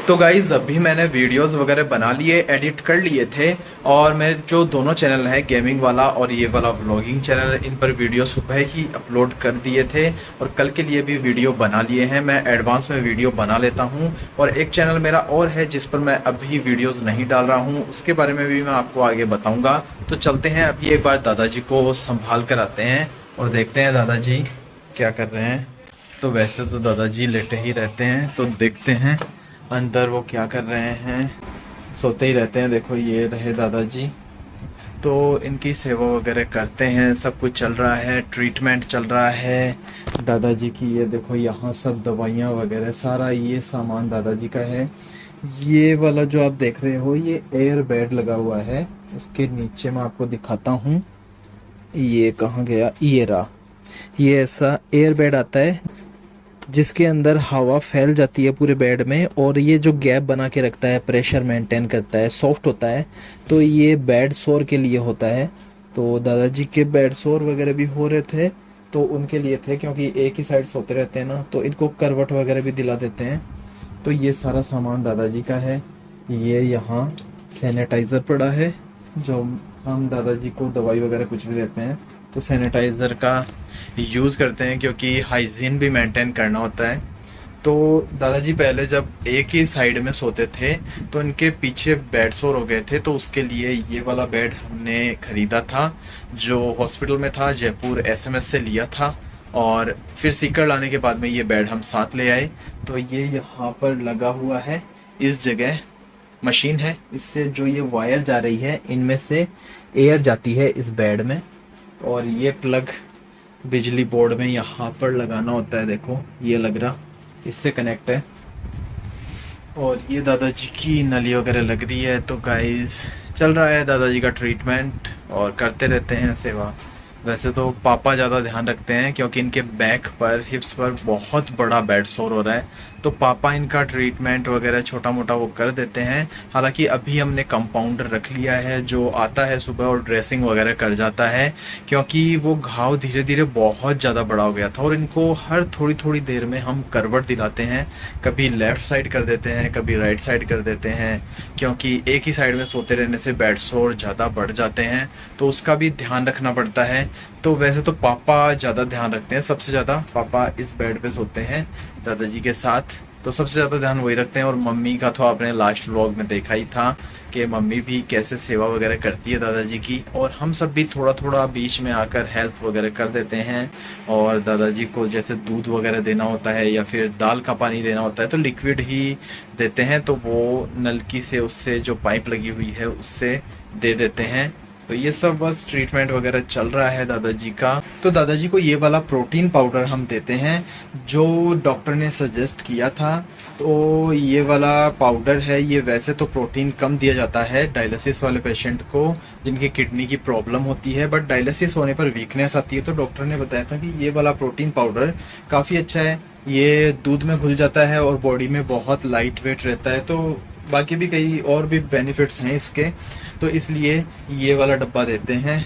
तो गाइज़ अभी मैंने वीडियोस वगैरह बना लिए, एडिट कर लिए थे और मैं जो दोनों चैनल है, गेमिंग वाला और ये वाला व्लॉगिंग चैनल, इन पर वीडियो सुबह ही अपलोड कर दिए थे और कल के लिए भी वीडियो बना लिए हैं। मैं एडवांस में वीडियो बना लेता हूं और एक चैनल मेरा और है जिस पर मैं अभी वीडियोज़ नहीं डाल रहा हूँ, उसके बारे में भी मैं आपको आगे बताऊँगा। तो चलते हैं, अभी एक बार दादाजी को संभाल कर आते हैं और देखते हैं दादाजी क्या कर रहे हैं। तो वैसे तो दादाजी लेटे ही रहते हैं, तो देखते हैं अंदर वो क्या कर रहे हैं। सोते ही रहते हैं। देखो ये रहे दादाजी, तो इनकी सेवा वगैरह करते हैं। सब कुछ चल रहा है, ट्रीटमेंट चल रहा है दादाजी की। ये देखो यहाँ सब दवाइयाँ वगैरह सारा ये सामान दादाजी का है। ये वाला जो आप देख रहे हो ये एयर बेड लगा हुआ है। इसके नीचे मैं आपको दिखाता हूँ, ये कहाँ गया, ये रहा। ये ऐसा एयर बेड आता है जिसके अंदर हवा फैल जाती है पूरे बेड में और ये जो गैप बना के रखता है, प्रेशर मेंटेन करता है, सॉफ्ट होता है। तो ये बेड सोर के लिए होता है। तो दादाजी के बेड सोर वगैरह भी हो रहे थे तो उनके लिए थे, क्योंकि एक ही साइड सोते रहते हैं ना, तो इनको करवट वगैरह भी दिला देते हैं। तो ये सारा सामान दादाजी का है। ये यहाँ सैनिटाइज़र पड़ा है, जो हम दादाजी को दवाई वगैरह कुछ भी देते हैं तो सैनिटाइज़र का यूज़ करते हैं, क्योंकि हाइजीन भी मेंटेन करना होता है। तो दादाजी पहले जब एक ही साइड में सोते थे तो इनके पीछे बेड सोर हो गए थे, तो उसके लिए ये वाला बेड हमने ख़रीदा था, जो हॉस्पिटल में था, जयपुर एसएमएस से लिया था। और फिर सीकर लाने के बाद में ये बेड हम साथ ले आए। तो ये यहाँ पर लगा हुआ है, इस जगह मशीन है, इससे जो ये वायर जा रही है इनमें से एयर जाती है इस बेड में, और ये प्लग बिजली बोर्ड में यहाँ पर लगाना होता है। देखो ये लग रहा, इससे कनेक्ट है। और ये दादाजी की नली वगैरह लग रही है। तो गाइस चल रहा है दादाजी का ट्रीटमेंट और करते रहते हैं सेवा। वैसे तो पापा ज़्यादा ध्यान रखते हैं, क्योंकि इनके बैक पर, हिप्स पर बहुत बड़ा बेड सोर हो रहा है, तो पापा इनका ट्रीटमेंट वगैरह छोटा मोटा वो कर देते हैं। हालांकि अभी हमने कंपाउंडर रख लिया है जो आता है सुबह और ड्रेसिंग वगैरह कर जाता है, क्योंकि वो घाव धीरे धीरे बहुत ज़्यादा बड़ा हो गया था और इनको हर थोड़ी थोड़ी देर में हम करवट दिलाते हैं। कभी लेफ़्ट साइड कर देते हैं, कभी राइट साइड कर देते हैं, क्योंकि एक ही साइड में सोते रहने से बेड सोर ज़्यादा बढ़ जाते हैं, तो उसका भी ध्यान रखना पड़ता है। तो वैसे तो पापा ज़्यादा ध्यान रखते हैं, सबसे ज़्यादा पापा इस बेड पे सोते हैं दादाजी के साथ, तो सबसे ज़्यादा ध्यान वही रखते हैं। और मम्मी का तो आपने लास्ट व्लॉग में देखा ही था कि मम्मी भी कैसे सेवा वगैरह करती है दादाजी की, और हम सब भी थोड़ा थोड़ा बीच में आकर हेल्प वगैरह कर देते हैं। और दादाजी को जैसे दूध वगैरह देना होता है या फिर दाल का पानी देना होता है तो लिक्विड ही देते हैं, तो वो नलकी से, उससे जो पाइप लगी हुई है उससे दे देते हैं। तो ये सब बस ट्रीटमेंट वगैरह चल रहा है दादाजी का। तो दादाजी को ये वाला प्रोटीन पाउडर हम देते हैं जो डॉक्टर ने सजेस्ट किया था। तो ये वाला पाउडर है, ये वैसे तो प्रोटीन कम दिया जाता है डायलिसिस वाले पेशेंट को जिनकी किडनी की प्रॉब्लम होती है, बट डायलिसिस होने पर वीकनेस आती है, तो डॉक्टर ने बताया था कि ये वाला प्रोटीन पाउडर काफ़ी अच्छा है। ये दूध में घुल जाता है और बॉडी में बहुत लाइट वेट रहता है, तो बाकी भी कई और भी बेनिफिट्स हैं इसके, तो इसलिए ये वाला डब्बा देते हैं।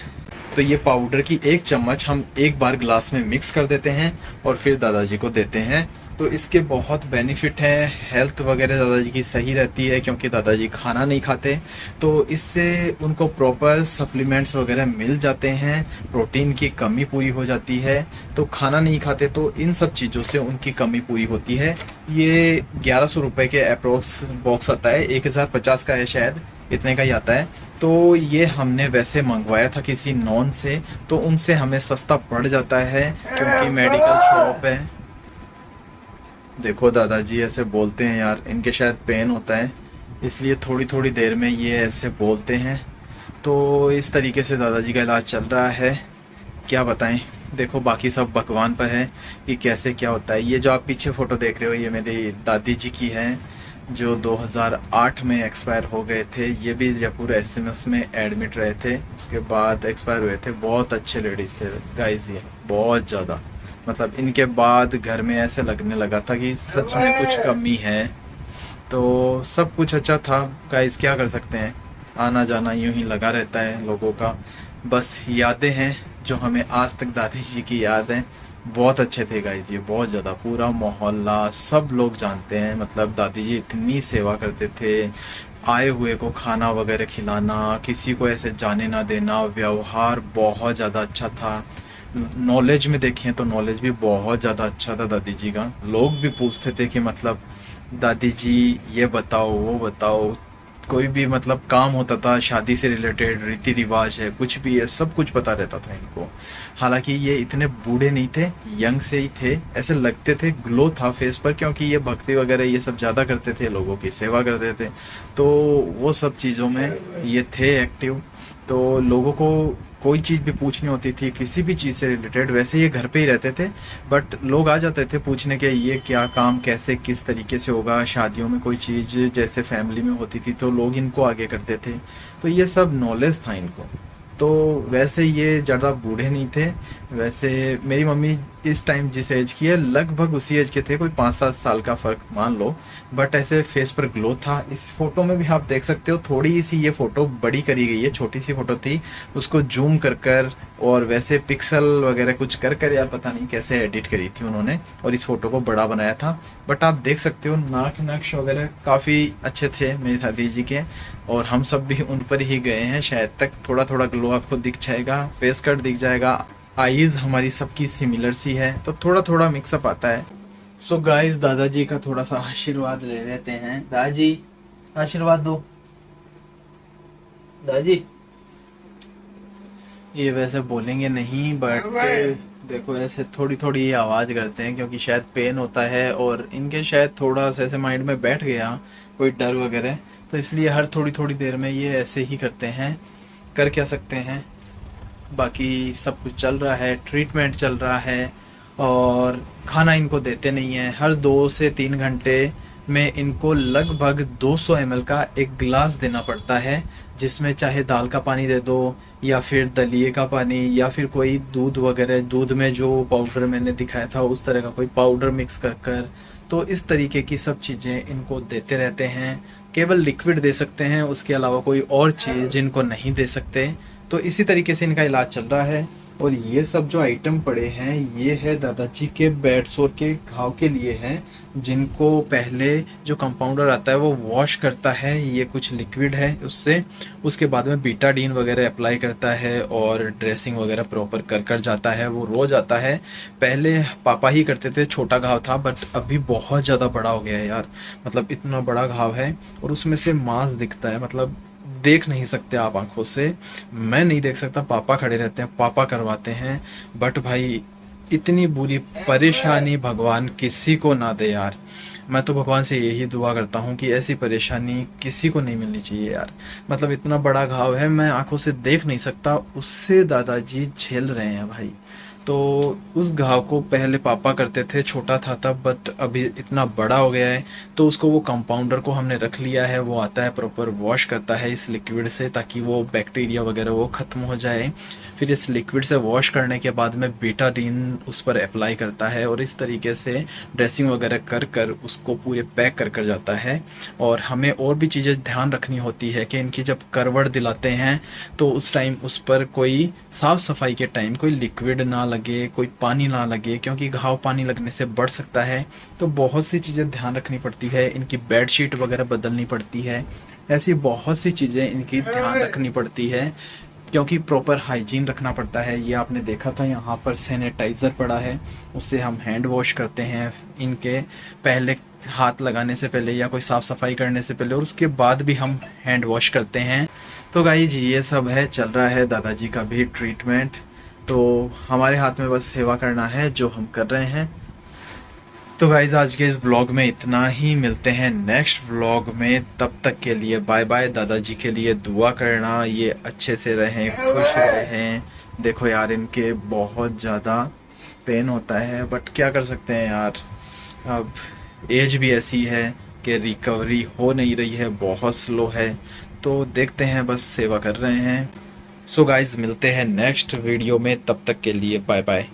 तो ये पाउडर की 1 चम्मच हम एक बार ग्लास में मिक्स कर देते हैं और फिर दादाजी को देते हैं। तो इसके बहुत बेनिफिट हैं, हेल्थ वगैरह दादाजी की सही रहती है, क्योंकि दादाजी खाना नहीं खाते, तो इससे उनको प्रॉपर सप्लीमेंट्स वगैरह मिल जाते हैं, प्रोटीन की कमी पूरी हो जाती है। तो खाना नहीं खाते तो इन सब चीज़ों से उनकी कमी पूरी होती है। ये 1100 रुपये के अप्रोक्स बॉक्स आता है, 1050 का है शायद, इतने का ही आता है। तो ये हमने वैसे मंगवाया था किसी नॉन से, तो उनसे हमें सस्ता पड़ जाता है, क्योंकि मेडिकल शॉप है। देखो दादाजी ऐसे बोलते हैं यार, इनके शायद पेन होता है, इसलिए थोड़ी थोड़ी देर में ये ऐसे बोलते हैं। तो इस तरीके से दादाजी का इलाज चल रहा है, क्या बताएं। देखो बाकी सब भगवान पर है कि कैसे क्या होता है। ये जो आप पीछे फ़ोटो देख रहे हो ये मेरी दादी जी की है, जो 2008 में एक्सपायर हो गए थे। ये भी जयपुर एसएमएस में एडमिट रहे थे, उसके बाद एक्सपायर हुए थे। बहुत अच्छे लेडीज़ थे गाइस, ये बहुत ज़्यादा, मतलब इनके बाद घर में ऐसे लगने लगा था कि सच में कुछ कमी है। तो सब कुछ अच्छा था गाइस, क्या कर सकते हैं, आना जाना यूं ही लगा रहता है लोगों का। बस यादें हैं जो हमें आज तक दादी जी की याद हैं, बहुत अच्छे थे गाइस, ये बहुत ज़्यादा पूरा मोहल्ला सब लोग जानते हैं। मतलब दादी जी इतनी सेवा करते थे, आए हुए को खाना वगैरह खिलाना, किसी को ऐसे जाने ना देना, व्यवहार बहुत ज़्यादा अच्छा था। नॉलेज में देखें तो नॉलेज भी बहुत ज़्यादा अच्छा था दादी जी का। लोग भी पूछते थे कि मतलब दादी जी ये बताओ वो बताओ, कोई भी मतलब काम होता था शादी से रिलेटेड, रीति रिवाज है कुछ भी है, सब कुछ पता रहता था इनको। हालांकि ये इतने बूढ़े नहीं थे, यंग से ही थे, ऐसे लगते थे, ग्लो था फेस पर, क्योंकि ये भक्ति वगैरह ये सब ज्यादा करते थे, लोगों की सेवा करते थे, तो वो सब चीजों में ये थे एक्टिव। तो लोगों को कोई चीज भी पूछनी होती थी किसी भी चीज से रिलेटेड, वैसे ये घर पे ही रहते थे बट लोग आ जाते थे पूछने के ये क्या काम कैसे किस तरीके से होगा, शादियों में कोई चीज जैसे फैमिली में होती थी तो लोग इनको आगे करते थे। तो ये सब नॉलेज था इनको। तो वैसे ये ज़्यादा बूढ़े नहीं थे। वैसे मेरी मम्मी इस टाइम जिस एज की है लगभग उसी एज के थे, कोई 5-7 साल का फर्क मान लो, बट ऐसे फेस पर ग्लो था। इस फोटो में भी आप देख सकते हो, थोड़ी सी ये फोटो बड़ी करी गई है, छोटी सी फोटो थी, उसको जूम कर कर और वैसे पिक्सल वगैरह कुछ कर कर यार पता नहीं कैसे एडिट करी थी उन्होंने और इस फोटो को बड़ा बनाया था। बट आप देख सकते हो नाक नक्श वगैरह काफ़ी अच्छे थे मेरी दादी जी के, और हम सब भी उन पर ही गए हैं शायद तक। थोड़ा थोड़ा ग्लो आपको दिख जाएगा, फेस कट दिख जाएगा, आईज हमारी सबकी सिमिलर सी है, तो थोड़ा थोड़ा मिक्सअप आता है। सो गाइस दादाजी का थोड़ा सा आशीर्वाद ले लेते हैं। दादाजी आशीर्वाद दो। दादाजी ये वैसे बोलेंगे नहीं बट देखो ऐसे थोड़ी थोड़ी आवाज करते हैं क्योंकि शायद पेन होता है और इनके शायद थोड़ा सा ऐसे माइंड में बैठ गया कोई डर वगैरह, तो इसलिए हर थोड़ी थोड़ी देर में ये ऐसे ही करते हैं। कर क्या सकते हैं, बाकी सब कुछ चल रहा है, ट्रीटमेंट चल रहा है और खाना इनको देते नहीं है। हर 2 से 3 घंटे में इनको लगभग 200 ml का एक गिलास देना पड़ता है, जिसमें चाहे दाल का पानी दे दो या फिर दलिए का पानी या फिर कोई दूध वगैरह, दूध में जो पाउडर मैंने दिखाया था उस तरह का कोई पाउडर मिक्स कर कर, तो इस तरीके की सब चीज़ें इनको देते रहते हैं। केवल लिक्विड दे सकते हैं, उसके अलावा कोई और चीज़ इनको नहीं दे सकते। तो इसी तरीके से इनका इलाज चल रहा है। और ये सब जो आइटम पड़े हैं ये है दादाजी के बेड सोर के घाव के लिए हैं, जिनको पहले जो कंपाउंडर आता है वो वॉश करता है, ये कुछ लिक्विड है उससे, उसके बाद में बीटाडीन वगैरह अप्लाई करता है और ड्रेसिंग वगैरह प्रॉपर कर कर जाता है। वो रोज आता है, पहले पापा ही करते थे, छोटा घाव था बट अभी बहुत ज़्यादा बड़ा हो गया है यार। मतलब इतना बड़ा घाव है और उसमें से मांस दिखता है, मतलब देख नहीं सकते आप आंखों से, मैं नहीं देख सकता, पापा खड़े रहते हैं, पापा करवाते हैं। बट भाई इतनी बुरी परेशानी भगवान किसी को ना दे यार। मैं तो भगवान से यही दुआ करता हूँ कि ऐसी परेशानी किसी को नहीं मिलनी चाहिए यार। मतलब इतना बड़ा घाव है, मैं आंखों से देख नहीं सकता, उससे दादाजी झेल रहे हैं भाई। तो उस घाव को पहले पापा करते थे, छोटा था तब, बट अभी इतना बड़ा हो गया है तो उसको वो कंपाउंडर को हमने रख लिया है, वो आता है प्रॉपर वॉश करता है इस लिक्विड से ताकि वो बैक्टीरिया वगैरह वो ख़त्म हो जाए। फिर इस लिक्विड से वॉश करने के बाद में बीटाडीन उस पर अप्लाई करता है और इस तरीके से ड्रेसिंग वगैरह कर कर उसको पूरे पैक कर कर जाता है। और हमें और भी चीज़ें ध्यान रखनी होती है कि इनकी जब करवट दिलाते हैं तो उस टाइम उस पर कोई साफ़ सफाई के टाइम कोई लिक्विड ना लगे, कोई पानी ना लगे, क्योंकि घाव पानी लगने से बढ़ सकता है। तो बहुत सी चीज़ें ध्यान रखनी पड़ती है, इनकी बेडशीट वगैरह बदलनी पड़ती है, ऐसी बहुत सी चीज़ें इनकी ध्यान रखनी पड़ती है क्योंकि प्रॉपर हाइजीन रखना पड़ता है। ये आपने देखा था यहाँ पर सैनिटाइज़र पड़ा है, उससे हम हैंड वॉश करते हैं इनके पहले, हाथ लगाने से पहले या कोई साफ़ सफाई करने से पहले, और उसके बाद भी हम हैंड वॉश करते हैं। तो गाइज ये सब है, चल रहा है दादाजी का भी ट्रीटमेंट। तो हमारे हाथ में बस सेवा करना है जो हम कर रहे हैं। तो गाइज आज के इस व्लॉग में इतना ही, मिलते हैं नेक्स्ट व्लॉग में, तब तक के लिए बाय बाय। दादाजी के लिए दुआ करना, ये अच्छे से रहें, खुश रहें। देखो यार इनके बहुत ज़्यादा पेन होता है बट क्या कर सकते हैं यार, अब एज भी ऐसी है कि रिकवरी हो नहीं रही है, बहुत स्लो है। तो देखते हैं, बस सेवा कर रहे हैं। सो गाइज मिलते हैं नेक्स्ट वीडियो में, तब तक के लिए बाय बाय।